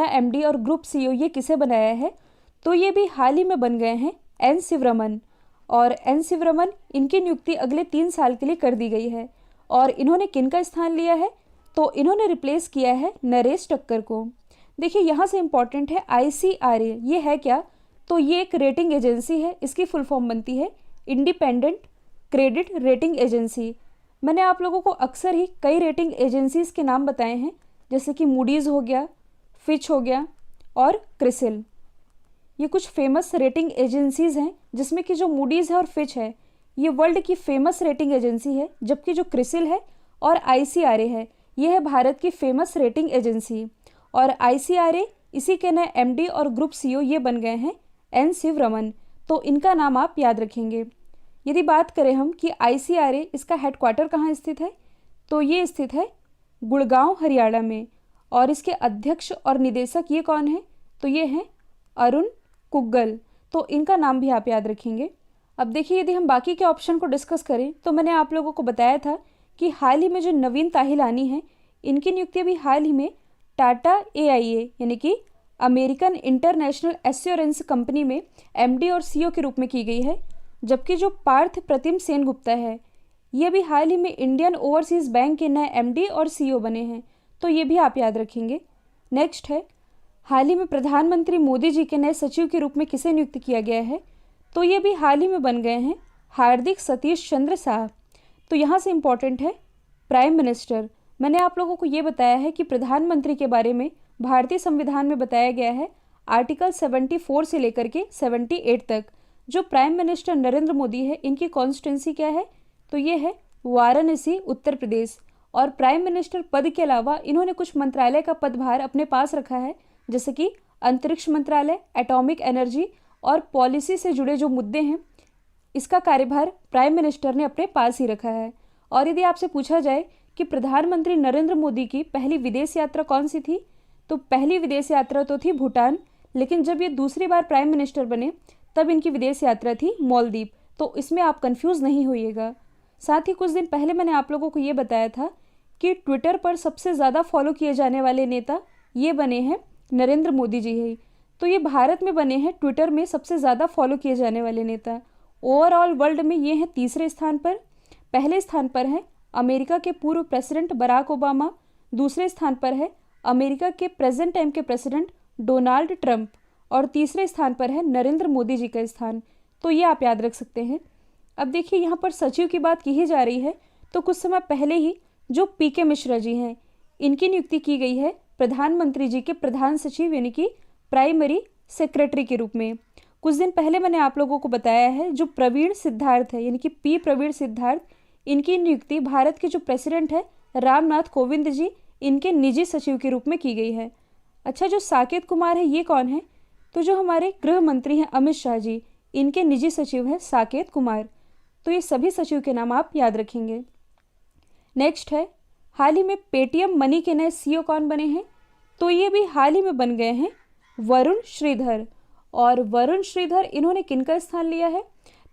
MD और group CEO ये किसे बनाया है, तो ये भी हाल ही में बन गए हैं एन शिवरमन। और एन शिवरमन इनकी नियुक्ति अगले 3 साल के लिए कर दी गई है। और इन्होंने किनका स्थान लिया है, तो इन्होंने रिप्लेस किया है नरेश टक्कर को। देखिए यहाँ से इम्पॉर्टेंट है ICRA, ये है क्या, तो ये एक रेटिंग एजेंसी है। इसकी फुल फॉर्म बनती है इंडिपेंडेंट क्रेडिट रेटिंग एजेंसी। मैंने आप लोगों को अक्सर ही कई रेटिंग एजेंसीज के नाम बताए हैं, जैसे कि मूडीज़ हो गया, फिच हो गया और क्रिसिल। ये कुछ फेमस रेटिंग एजेंसीज हैं, जिसमें कि जो मूडीज़ है और फिच है ये वर्ल्ड की फेमस रेटिंग एजेंसी है, जबकि जो क्रिसिल है और ICRA है ये है भारत की फेमस रेटिंग एजेंसी। और ICRA इसी के नए MD और ग्रुप CEO ये बन गए हैं एन शिवरमन, तो इनका नाम आप याद रखेंगे। यदि बात करें हम कि ICRA इसका हेडक्वार्टर कहाँ स्थित है, तो ये स्थित है गुड़गांव हरियाणा में। और इसके अध्यक्ष और निदेशक ये कौन है, तो ये हैं अरुण कुग्गल, तो इनका नाम भी आप याद रखेंगे। अब देखिए यदि हम बाकी के ऑप्शन को डिस्कस करें, तो मैंने आप लोगों को बताया था कि हाल ही में जो नवीन ताहिलानी है इनकी नियुक्ति भी हाल ही में टाटा AIA यानी कि अमेरिकन इंटरनेशनल एश्योरेंस कंपनी में MD और CEO के रूप में की गई है। जबकि जो पार्थ प्रतिम सेनगुप्ता है ये भी हाल ही में इंडियन ओवरसीज़ बैंक के नए MD और CEO बने हैं, तो ये भी आप याद रखेंगे। नेक्स्ट है, हाल ही में प्रधानमंत्री मोदी जी के नए सचिव के रूप में किसे नियुक्त किया गया है, तो ये भी हाल ही में बन गए हैं हार्दिक सतीश चंद्र साह। तो यहाँ से इम्पॉर्टेंट है प्राइम मिनिस्टर। मैंने आप लोगों को ये बताया है कि प्रधानमंत्री के बारे में भारतीय संविधान में बताया गया है आर्टिकल 74 से लेकर के 78 तक। जो प्राइम मिनिस्टर नरेंद्र मोदी है इनकी कॉन्स्टिट्यूंसी क्या है, तो ये है वाराणसी उत्तर प्रदेश। और प्राइम मिनिस्टर पद के अलावा इन्होंने कुछ मंत्रालय का पदभार अपने पास रखा है, जैसे कि अंतरिक्ष मंत्रालय, एटॉमिक एनर्जी और पॉलिसी से जुड़े जो मुद्दे हैं इसका कार्यभार प्राइम मिनिस्टर ने अपने पास ही रखा है। और यदि आपसे पूछा जाए कि प्रधानमंत्री नरेंद्र मोदी की पहली विदेश यात्रा कौन सी थी, तो पहली विदेश यात्रा तो थी भूटान, लेकिन जब ये दूसरी बार प्राइम मिनिस्टर बने तब इनकी विदेश यात्रा थी मालदीव, तो इसमें आप कंफ्यूज नहीं होइएगा। साथ ही कुछ दिन पहले मैंने आप लोगों को ये बताया था कि ट्विटर पर सबसे ज़्यादा फॉलो किए जाने वाले नेता ये बने हैं नरेंद्र मोदी जी ही, तो ये भारत में बने हैं ट्विटर में सबसे ज़्यादा फॉलो किए जाने वाले नेता। ओवरऑल वर्ल्ड में ये हैं तीसरे स्थान पर। पहले स्थान पर हैं अमेरिका के पूर्व प्रेसिडेंट बराक ओबामा, दूसरे स्थान पर है अमेरिका के प्रेजेंट टाइम के प्रेसिडेंट डोनाल्ड ट्रंप, और तीसरे स्थान पर है नरेंद्र मोदी जी का स्थान। तो ये आप याद रख सकते हैं। अब देखिए यहाँ पर सचिव की बात की ही जा रही है, तो कुछ समय पहले ही जो PK मिश्रा जी हैं इनकी नियुक्ति की गई है प्रधानमंत्री जी के प्रधान सचिव यानी कि प्राइमरी सेक्रेटरी के रूप में। कुछ दिन पहले मैंने आप लोगों को बताया है जो प्रवीण सिद्धार्थ है यानी कि P प्रवीण सिद्धार्थ, इनकी नियुक्ति भारत के जो प्रेसिडेंट है रामनाथ कोविंद जी इनके निजी सचिव के रूप में की गई है। अच्छा, जो साकेत कुमार है ये कौन है, तो जो हमारे गृह मंत्री हैं अमित शाह जी इनके निजी सचिव हैं साकेत कुमार। तो ये सभी सचिव के नाम आप याद रखेंगे। नेक्स्ट है, हाल ही में पेटीएम मनी के नए CEO कौन बने हैं, तो ये भी हाल ही में बन गए हैं वरुण श्रीधर। और वरुण श्रीधर इन्होंने किनका स्थान लिया है,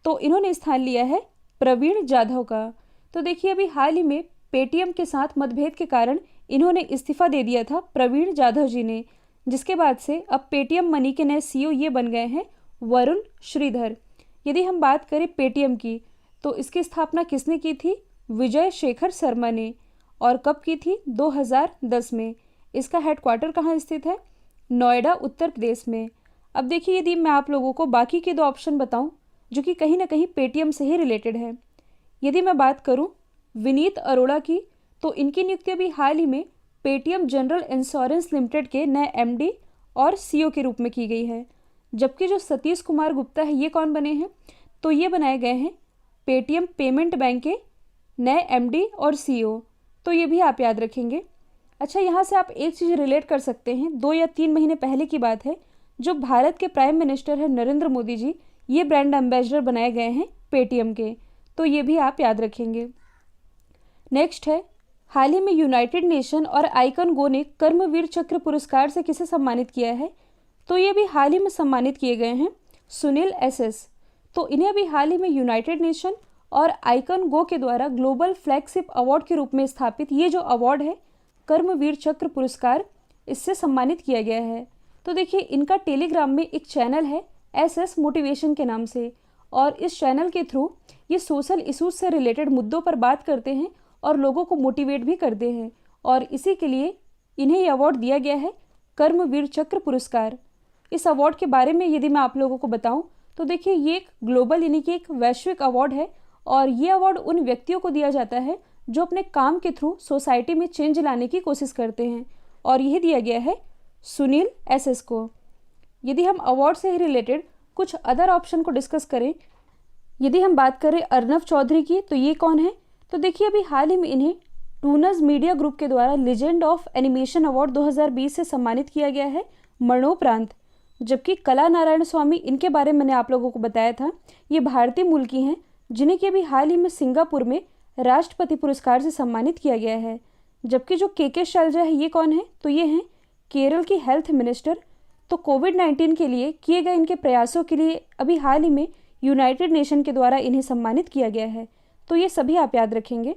तो इन्होंने स्थान लिया है प्रवीण जाधव का। तो देखिए अभी हाल ही में पेटीएम के साथ मतभेद के कारण इन्होंने इस्तीफा दे दिया था प्रवीण जाधव जी ने, जिसके बाद से अब पेटीएम मनी के नए CEO ये बन गए हैं वरुण श्रीधर। यदि हम बात करें पेटीएम की, तो इसकी स्थापना किसने की थी, विजय शेखर शर्मा ने। और कब की थी, 2010 में। इसका हेडक्वार्टर कहाँ स्थित है, नोएडा उत्तर प्रदेश में। अब देखिए यदि मैं आप लोगों को बाकी के 2 ऑप्शन बताऊं जो कि कहीं ना कहीं पेटीएम से ही रिलेटेड है। यदि मैं बात करूं विनीत अरोड़ा की, तो इनकी नियुक्ति भी हाल ही में पेटीएम जनरल इंश्योरेंस लिमिटेड के नए MD और CEO के रूप में की गई है। जबकि जो सतीश कुमार गुप्ता है ये कौन बने हैं, तो ये बनाए गए हैं पेटीएम पेमेंट बैंक के नए MD और CEO। तो ये भी आप याद रखेंगे। अच्छा, यहाँ से आप एक चीज़ रिलेट कर सकते हैं, 2 या 3 महीने पहले की बात है, जो भारत के प्राइम मिनिस्टर है नरेंद्र मोदी जी ये ब्रांड एम्बेसडर बनाए गए हैं पेटीएम के, तो ये भी आप याद रखेंगे। नेक्स्ट है, हाल ही में यूनाइटेड नेशन और आइकन गो ने कर्मवीर चक्र पुरस्कार से किसे सम्मानित किया है, तो ये भी हाल ही में सम्मानित किए गए हैं सुनील SS। तो इन्हें भी हाल ही में यूनाइटेड नेशन और आइकन गो के द्वारा ग्लोबल फ्लैगशिप अवार्ड के रूप में स्थापित ये जो अवार्ड है कर्मवीर चक्र पुरस्कार, इससे सम्मानित किया गया है। तो देखिए इनका टेलीग्राम में एक चैनल है SS मोटिवेशन के नाम से, और इस चैनल के थ्रू ये सोशल इशूज़ से रिलेटेड मुद्दों पर बात करते हैं और लोगों को मोटिवेट भी करते हैं, और इसी के लिए इन्हें ये अवार्ड दिया गया है कर्मवीर चक्र पुरस्कार। इस अवार्ड के बारे में यदि मैं आप लोगों को बताऊं तो देखिए ये एक ग्लोबल यानी कि एक वैश्विक अवार्ड है, और ये अवार्ड उन व्यक्तियों को दिया जाता है जो अपने काम के थ्रू सोसाइटी में चेंज लाने की कोशिश करते हैं, और यह दिया गया है सुनील SS को। यदि हम अवार्ड से ही रिलेटेड कुछ अदर ऑप्शन को डिस्कस करें, यदि हम बात करें अर्नव चौधरी की, तो ये कौन है? तो देखिए अभी हाल ही में इन्हें टूनज मीडिया ग्रुप के द्वारा लेजेंड ऑफ एनिमेशन अवार्ड 2020 से सम्मानित किया गया है मरणोपरांत। जबकि कला नारायण स्वामी, इनके बारे में मैंने आप लोगों को बताया था, ये भारतीय मूल की हैं, जिन्हें कि अभी हाल ही में सिंगापुर में राष्ट्रपति पुरस्कार से सम्मानित किया गया है। जबकि जो KK शैलजा है, ये कौन है? तो ये हैं केरल की हेल्थ मिनिस्टर। तो कोविड-19 के लिए किए गए इनके प्रयासों के लिए अभी हाल ही में यूनाइटेड नेशन के द्वारा इन्हें सम्मानित किया गया है। तो ये सभी आप याद रखेंगे।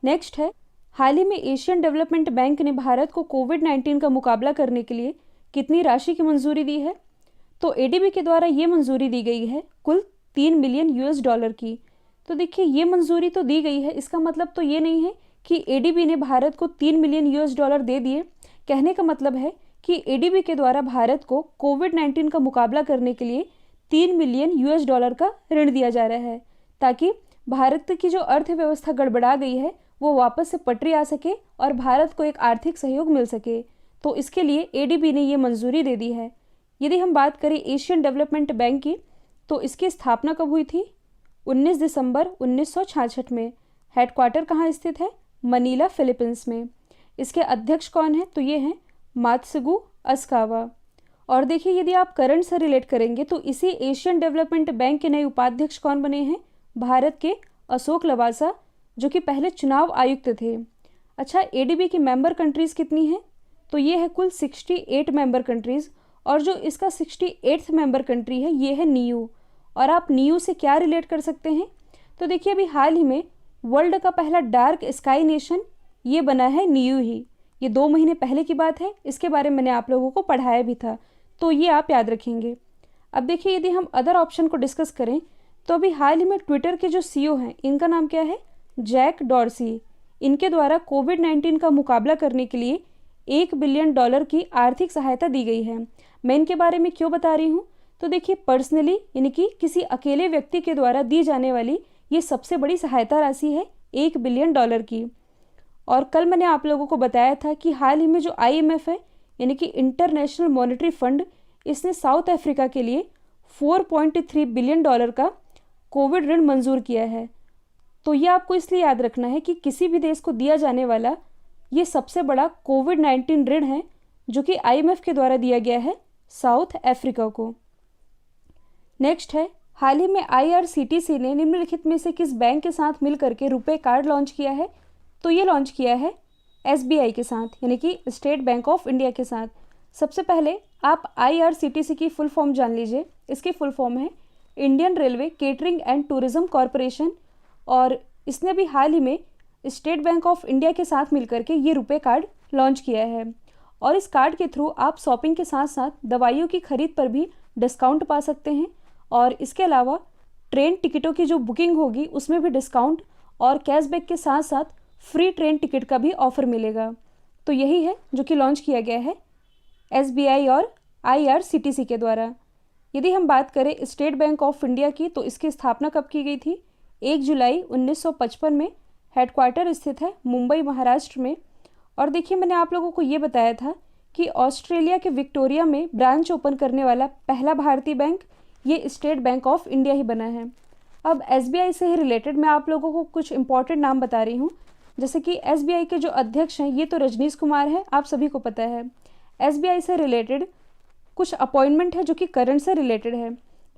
नेक्स्ट है, हाल ही में एशियन डेवलपमेंट बैंक ने भारत को कोविड-19 का मुकाबला करने के लिए कितनी राशि की मंजूरी दी है? तो ADB के द्वारा ये मंजूरी दी गई है कुल $3 मिलियन की। तो देखिए ये मंजूरी तो दी गई है, इसका मतलब तो ये नहीं है कि ADB ने भारत को $3 मिलियन दे दिए। कहने का मतलब है कि ADB के द्वारा भारत को कोविड-19 का मुकाबला करने के लिए $3 मिलियन का ऋण दिया जा रहा है, ताकि भारत की जो अर्थव्यवस्था गड़बड़ा गई है वो वापस से पटरी आ सके और भारत को एक आर्थिक सहयोग मिल सके। तो इसके लिए ADB ने ये मंजूरी दे दी है। यदि हम बात करें एशियन डेवलपमेंट बैंक की, तो इसकी स्थापना कब हुई थी? 19 दिसंबर 1966 में। हेडक्वार्टर कहाँ स्थित है? मनीला, फिलीपींस में। इसके अध्यक्ष कौन है? तो ये हैं मात्सुगु असाकावा। और देखिए यदि आप करंट से रिलेट करेंगे तो इसी एशियन डेवलपमेंट बैंक के नए उपाध्यक्ष कौन बने हैं? भारत के अशोक लवासा, जो कि पहले चुनाव आयुक्त थे। अच्छा, ADB की मेंबर कंट्रीज़ कितनी हैं? तो ये है कुल 68 मेंबर कंट्रीज़, और जो इसका 68th मेंबर कंट्री है ये है नीयू। और आप नीयू से क्या रिलेट कर सकते हैं? तो देखिए अभी हाल ही में वर्ल्ड का पहला डार्क स्काई नेशन ये बना है नीयू ही। ये 2 महीने पहले की बात है, इसके बारे में मैंने आप लोगों को पढ़ाया भी था, तो ये आप याद रखेंगे। अब देखिए यदि हम अदर ऑप्शन को डिस्कस करें, तो अभी हाल ही में ट्विटर के जो CEO हैं, इनका नाम क्या है? Jack Dorsey. इनके द्वारा कोविड-19 का मुकाबला करने के लिए $1 बिलियन की आर्थिक सहायता दी गई है। मैं इनके बारे में क्यों बता रही हूँ? तो देखिए पर्सनली यानी कि किसी अकेले व्यक्ति के द्वारा दी जाने वाली ये सबसे बड़ी सहायता राशि है $1 बिलियन की। और कल मैंने आप लोगों को बताया था कि हाल ही में जो IMF है यानी कि इंटरनेशनल मॉनेटरी फंड, इसने साउथ अफ्रीका के लिए $4.3 बिलियन का कोविड ऋण मंजूर किया है। तो ये आपको इसलिए याद रखना है कि किसी भी देश को दिया जाने वाला ये सबसे बड़ा कोविड-19 ऋण है, जो कि IMF के द्वारा दिया गया है साउथ अफ्रीका को। नेक्स्ट है, हाल ही में IRCTC ने निम्नलिखित में से किस बैंक के साथ मिलकर के रुपए कार्ड लॉन्च किया है? तो ये लॉन्च किया है SBI के साथ, यानी कि स्टेट बैंक ऑफ इंडिया के साथ। सबसे पहले आप IRCTC की फुल फॉर्म जान लीजिए। इसकी फुल फॉर्म है Indian railway catering and tourism corporation, और इसने भी हाल ही में स्टेट बैंक ऑफ इंडिया के साथ मिलकर के ये रुपए कार्ड लॉन्च किया है। और इस कार्ड के थ्रू आप शॉपिंग के साथ साथ दवाइयों की खरीद पर भी डिस्काउंट पा सकते हैं, और इसके अलावा ट्रेन टिकटों की जो बुकिंग होगी उसमें भी डिस्काउंट, और कैशबैक के साथ साथ फ्री ट्रेन टिकट का भी ऑफर मिलेगा। तो यही है जो कि लॉन्च किया गया है SBI और IRCTC के द्वारा। यदि हम बात करें स्टेट बैंक ऑफ इंडिया की, तो इसकी स्थापना कब की गई थी? 1 जुलाई 1955 में। हेडक्वार्टर स्थित है मुंबई, महाराष्ट्र में। और देखिए मैंने आप लोगों को ये बताया था कि ऑस्ट्रेलिया के विक्टोरिया में ब्रांच ओपन करने वाला पहला भारतीय बैंक ये स्टेट बैंक ऑफ इंडिया ही बना है। अब SBI से ही रिलेटेड मैं आप लोगों को कुछ इंपॉर्टेंट नाम बता रही हूँ, जैसे कि SBI के जो अध्यक्ष हैं ये तो रजनीश कुमार है, आप सभी को पता है। SBI से रिलेटेड कुछ अपॉइंटमेंट है जो कि करंट से रिलेटेड है।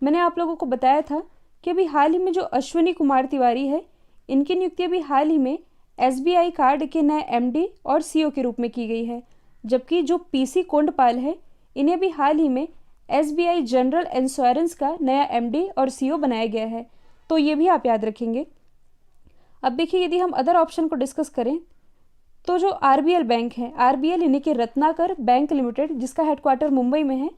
मैंने आप लोगों को बताया था कि अभी हाल ही में जो अश्विनी कुमार तिवारी है, इनकी नियुक्ति अभी हाल ही में SBI कार्ड के नए MD और CEO के रूप में की गई है। जबकि जो PC कोंडपाल है, इन्हें भी हाल ही में SBI जनरल इंश्योरेंस का नया MD और CEO बनाया गया है। तो ये भी आप याद रखेंगे। अब देखिए यदि हम अदर ऑप्शन को डिस्कस करें, तो जो आरबीएल बैंक है, आरबीएल यानी कि रत्नाकर बैंक लिमिटेड, जिसका हेडक्वार्टर मुंबई में है,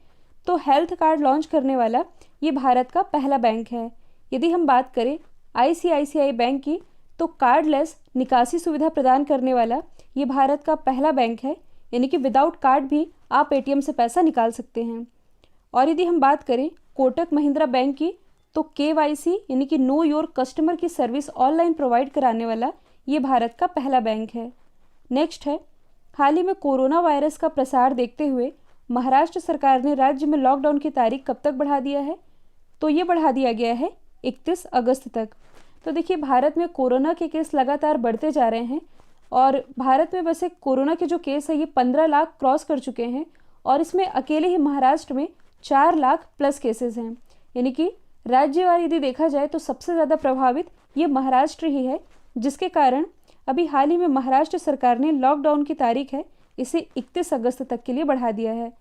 तो हेल्थ कार्ड लॉन्च करने वाला ये भारत का पहला बैंक है। यदि हम बात करें आईसीआईसीआई बैंक की, तो कार्डलेस निकासी सुविधा प्रदान करने वाला ये भारत का पहला बैंक है, यानी कि विदाउट कार्ड भी आप एटीएम से पैसा निकाल सकते हैं। और यदि हम बात करें कोटक महिंद्रा बैंक की, तो केवाईसी यानी कि नो योर कस्टमर की सर्विस ऑनलाइन प्रोवाइड कराने वाला ये भारत का पहला बैंक है। नेक्स्ट है, हाल ही में कोरोना वायरस का प्रसार देखते हुए महाराष्ट्र सरकार ने राज्य में लॉकडाउन की तारीख कब तक बढ़ा दिया है? तो ये बढ़ा दिया गया है 31 अगस्त तक। तो देखिए, भारत में कोरोना के केस लगातार बढ़ते जा रहे हैं और भारत में वैसे कोरोना के जो केस है ये 15 लाख क्रॉस कर चुके हैं और इसमें अकेले ही महाराष्ट्र में 4 लाख प्लस केसेस हैं। यानी कि राज्यवार यदि देखा जाए तो सबसे ज़्यादा प्रभावित ये महाराष्ट्र ही है, जिसके कारण अभी हाल ही में महाराष्ट्र सरकार ने लॉकडाउन की तारीख है इसे 31 अगस्त तक के लिए बढ़ा दिया है।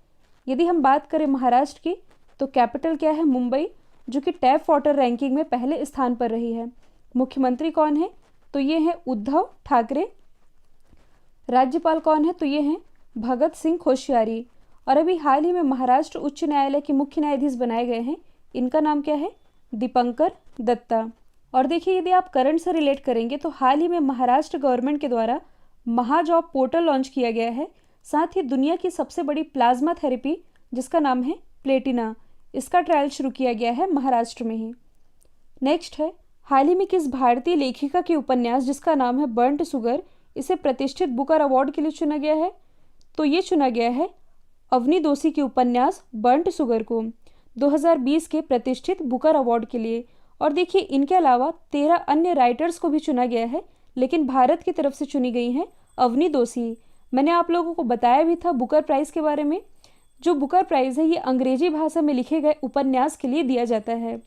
यदि हम बात करें महाराष्ट्र की, तो कैपिटल क्या है? मुंबई, जो कि टैप वाटर रैंकिंग में पहले स्थान पर रही है। मुख्यमंत्री कौन है? तो ये हैं उद्धव ठाकरे। राज्यपाल कौन है? तो ये हैं भगत सिंह कोश्यारी। और अभी हाल ही में महाराष्ट्र उच्च न्यायालय के मुख्य न्यायाधीश बनाए गए हैं, इनका नाम क्या है? दीपंकर दत्ता। और देखिए, यदि आप करंट से रिलेट करेंगे तो हाल ही में महाराष्ट्र गवर्नमेंट के द्वारा महाजॉब पोर्टल लॉन्च किया गया है। साथ ही दुनिया की सबसे बड़ी प्लाज्मा थेरेपी, जिसका नाम है प्लेटिना, इसका ट्रायल शुरू किया गया है महाराष्ट्र में ही। नेक्स्ट है, हाल ही में किस भारतीय लेखिका के उपन्यास जिसका नाम है बर्न्ट शुगर, इसे प्रतिष्ठित बुकर अवार्ड के लिए चुना गया है? तो ये चुना गया है अवनी दोषी के उपन्यास बर्न्ट शुगर को 2020 के प्रतिष्ठित बुकर अवार्ड के लिए। और देखिए, इनके अलावा 13 अन्य राइटर्स को भी चुना गया है, लेकिन भारत की तरफ से चुनी गई हैं अवनी दोषी। मैंने आप लोगों को बताया भी था बुकर प्राइज़ के बारे में। जो बुकर प्राइज़ है ये अंग्रेजी भाषा में लिखे गए उपन्यास के लिए दिया जाता है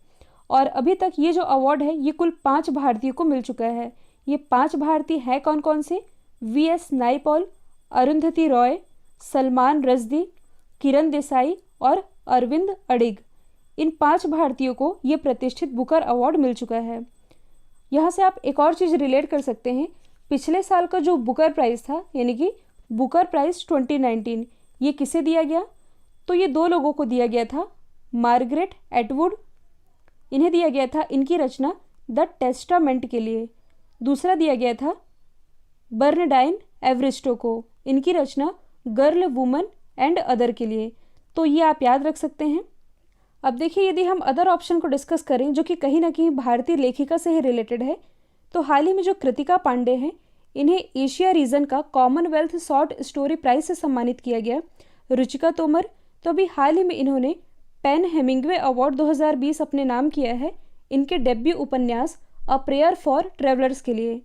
और अभी तक ये जो अवार्ड है ये कुल 5 भारतीयों को मिल चुका है। ये 5 भारतीय हैं कौन कौन से? वीएस नाइपॉल, अरुंधति रॉय, सलमान रश्दी, किरण देसाई और अरविंद अडिग। इन 5 भारतीयों को ये प्रतिष्ठित बुकर अवार्ड मिल चुका है। यहाँ से आप एक और चीज़ रिलेट कर सकते हैं, पिछले साल का जो बुकर प्राइज़ था, यानी कि बुकर प्राइज़ 2019, ये किसे दिया गया? तो ये 2 लोगों को दिया गया था, मार्गरेट एटवुड, इन्हें दिया गया था इनकी रचना द टेस्टामेंट के लिए। दूसरा दिया गया था बर्नडाइन एवरिस्टो को, इनकी रचना गर्ल, वुमन एंड अदर के लिए। तो ये आप याद रख सकते हैं। अब देखिए, यदि हम अदर ऑप्शन को डिस्कस करें जो कि कहीं ना कहीं भारतीय लेखिका से ही रिलेटेड है, तो हाल ही में जो कृतिका पांडे हैं, इन्हें एशिया रीजन का कॉमनवेल्थ शॉर्ट स्टोरी प्राइज से सम्मानित किया गया। रुचिका तोमर, तो अभी हाल ही में इन्होंने पेन हेमिंग्वे अवार्ड 2020 अपने नाम किया है इनके डेब्यू उपन्यास अ प्रेयर फॉर ट्रेवलर्स के लिए।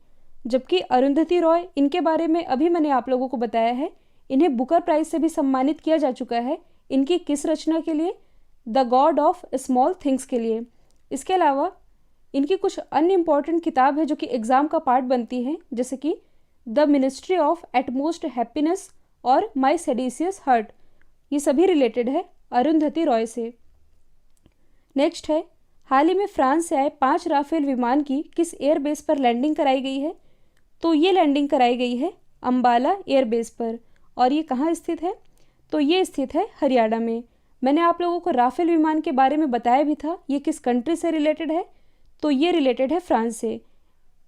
जबकि अरुंधति रॉय, इनके बारे में अभी मैंने आप लोगों को बताया है, इन्हें बुकर प्राइज से भी सम्मानित किया जा चुका है इनकी किस रचना के लिए? The God of small things के लिए। इसके अलावा इनकी कुछ अन्य इंपॉर्टेंट किताब है जो कि एग्ज़ाम का पार्ट बनती है, जैसे कि The Ministry of Utmost Happiness और माई सेडिशियस हर्ट। ये सभी रिलेटेड है अरुंधति रॉय से। नेक्स्ट है, हाल ही में फ्रांस से आए 5 राफेल विमान की किस एयरबेस पर लैंडिंग कराई गई है? तो ये लैंडिंग कराई गई है अम्बाला एयरबेस पर। और ये कहाँ स्थित है? तो ये स्थित है हरियाणा में। मैंने आप लोगों को राफेल विमान के बारे में बताया भी था, ये किस कंट्री से रिलेटेड है? तो ये रिलेटेड है फ्रांस से।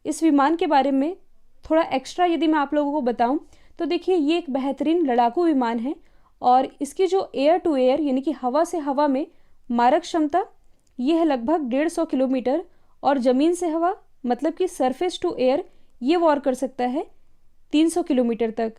इस विमान के बारे में थोड़ा एक्स्ट्रा यदि मैं आप लोगों को बताऊं, तो देखिए, ये एक बेहतरीन लड़ाकू विमान है और इसकी जो एयर टू एयर यानी कि हवा से हवा में मारक क्षमता ये है लगभग 150 किलोमीटर और ज़मीन से हवा मतलब कि सरफेस टू एयर ये वॉर कर सकता है 300 किलोमीटर तक।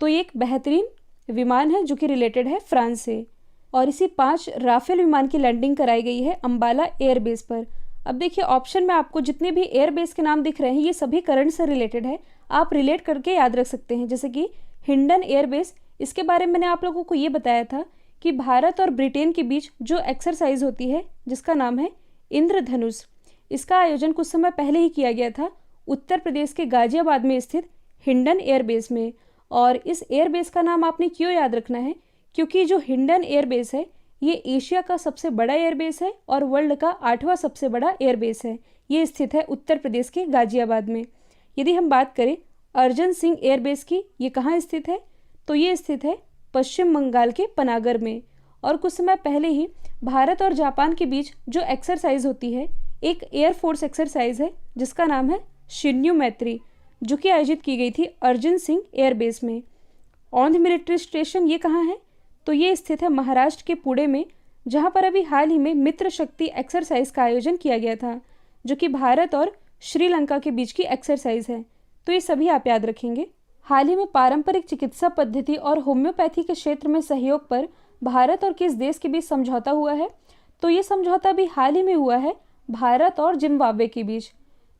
तो ये एक बेहतरीन विमान है जो कि रिलेटेड है फ्रांस से। और इसी 5 राफेल विमान की लैंडिंग कराई गई है अम्बाला एयरबेस पर। अब देखिए, ऑप्शन में आपको जितने भी एयरबेस के नाम दिख रहे हैं ये सभी करंट से रिलेटेड है, आप रिलेट करके याद रख सकते हैं। जैसे कि हिंडन एयरबेस, इसके बारे में मैंने आप लोगों को ये बताया था कि भारत और ब्रिटेन के बीच जो एक्सरसाइज होती है जिसका नाम है इंद्रधनुष, इसका आयोजन कुछ समय पहले ही किया गया था उत्तर प्रदेश के गाजियाबाद में स्थित हिंडन एयरबेस में। और इस एयरबेस का नाम आपने क्यों याद रखना है? क्योंकि जो हिंडन एयरबेस है ये एशिया का सबसे बड़ा एयरबेस है और वर्ल्ड का 8वां सबसे बड़ा एयरबेस है। ये स्थित है उत्तर प्रदेश के गाजियाबाद में। यदि हम बात करें अर्जन सिंह एयरबेस की, ये कहाँ स्थित है? तो ये स्थित है पश्चिम बंगाल के पनागर में। और कुछ समय पहले ही भारत और जापान के बीच जो एक्सरसाइज होती है, एक एयरफोर्स एक्सरसाइज है जिसका नाम है शिन्यू मैत्री, जो कि आयोजित की गई थी अर्जन सिंह एयरबेस में। औंध मिलिट्री स्टेशन ये कहाँ है? तो ये स्थित है महाराष्ट्र के पुणे में, जहाँ पर अभी हाल ही में मित्र शक्ति एक्सरसाइज का आयोजन किया गया था, जो कि भारत और श्रीलंका के बीच की एक्सरसाइज है। तो ये सभी आप याद रखेंगे। हाल ही में पारंपरिक चिकित्सा पद्धति और होम्योपैथी के क्षेत्र में सहयोग पर भारत और किस देश के बीच समझौता हुआ है? तो ये समझौता भी हाल ही में हुआ है भारत और जिम्बाब्वे के बीच।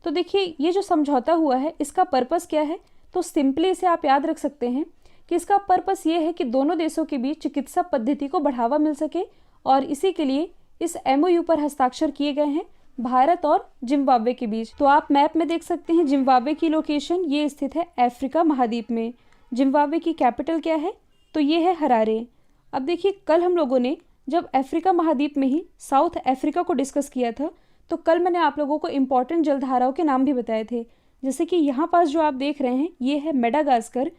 तो देखिए, ये जो समझौता हुआ है इसका पर्पस क्या है? तो सिंपली इसे आप याद रख सकते हैं कि इसका पर्पस ये है कि दोनों देशों के बीच चिकित्सा पद्धति को बढ़ावा मिल सके, और इसी के लिए इस MOU पर हस्ताक्षर किए गए हैं भारत और जिम्बाब्वे के बीच। तो आप मैप में देख सकते हैं जिम्बाब्वे की लोकेशन ये स्थित है अफ्रीका महाद्वीप में। जिम्बाब्वे की कैपिटल क्या है? तो ये है हरारे। अब देखिए, कल हम लोगों ने जब अफ्रीका महाद्वीप में ही साउथ अफ्रीका को डिस्कस किया था, तो कल मैंने आप लोगों को इम्पॉर्टेंट जलधाराओं के नाम भी बताए थे। जैसे कि यहाँ पास जो आप देख रहे हैं ये है मेडागास्कर।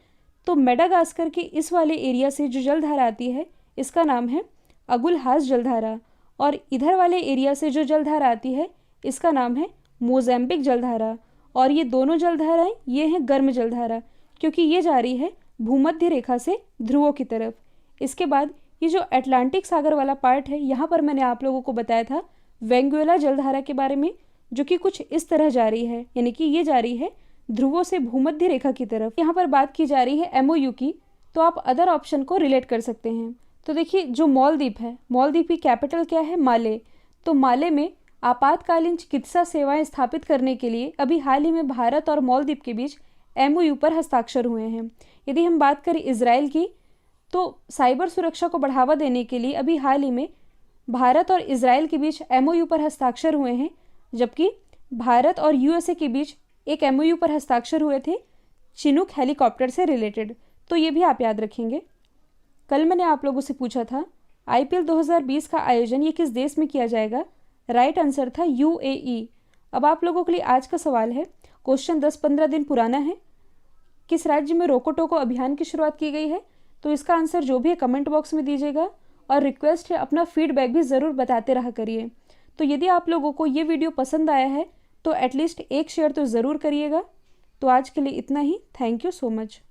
तो मेडागास्कर के इस वाले एरिया से जो जलधारा आती है इसका नाम है अगुलहास जलधारा, और इधर वाले एरिया से जो जलधारा आती है इसका नाम है मोज़ेम्बिक जलधारा। और ये दोनों जलधाराएं ये हैं गर्म जलधारा, क्योंकि ये जा रही है भूमध्य रेखा से ध्रुवों की तरफ। इसके बाद ये जो अटलांटिक सागर वाला पार्ट है, यहाँ पर मैंने आप लोगों को बताया था वेंगुएला जलधारा के बारे में, जो कि कुछ इस तरह जा रही है, यानी कि ये जा रही है ध्रुवों से भूमध्य रेखा की तरफ। यहाँ पर बात की जा रही है MOU की, तो आप अदर ऑप्शन को रिलेट कर सकते हैं। तो देखिए, जो मालदीप है, मालदीप की कैपिटल क्या है? माले। तो माले में आपातकालीन चिकित्सा सेवाएं स्थापित करने के लिए अभी हाल ही में भारत और मालदीप के बीच MOU पर हस्ताक्षर हुए हैं। यदि हम बात करें इजराइल की, तो साइबर सुरक्षा को बढ़ावा देने के लिए अभी हाल ही में भारत और इजराइल के बीच MOU पर हस्ताक्षर हुए हैं, जबकि भारत और USA के बीच एक MOU पर हस्ताक्षर हुए थे चिनूक हेलीकॉप्टर से रिलेटेड। तो ये भी आप याद रखेंगे। कल मैंने आप लोगों से पूछा था IPL 2020 का आयोजन ये किस देश में किया जाएगा? राइट आंसर था UAE। अब आप लोगों के लिए आज का सवाल है, क्वेश्चन 10-15 दिन पुराना है। किस राज्य में रोको टोको अभियान की शुरुआत की गई है? तो इसका आंसर जो भी है कमेंट बॉक्स में दीजिएगा, और रिक्वेस्ट है अपना फीडबैक भी ज़रूर बताते रहा करिए। तो यदि आप लोगों को ये वीडियो पसंद आया है तो एटलीस्ट एक शेयर तो ज़रूर करिएगा। तो आज के लिए इतना ही। Thank you so much.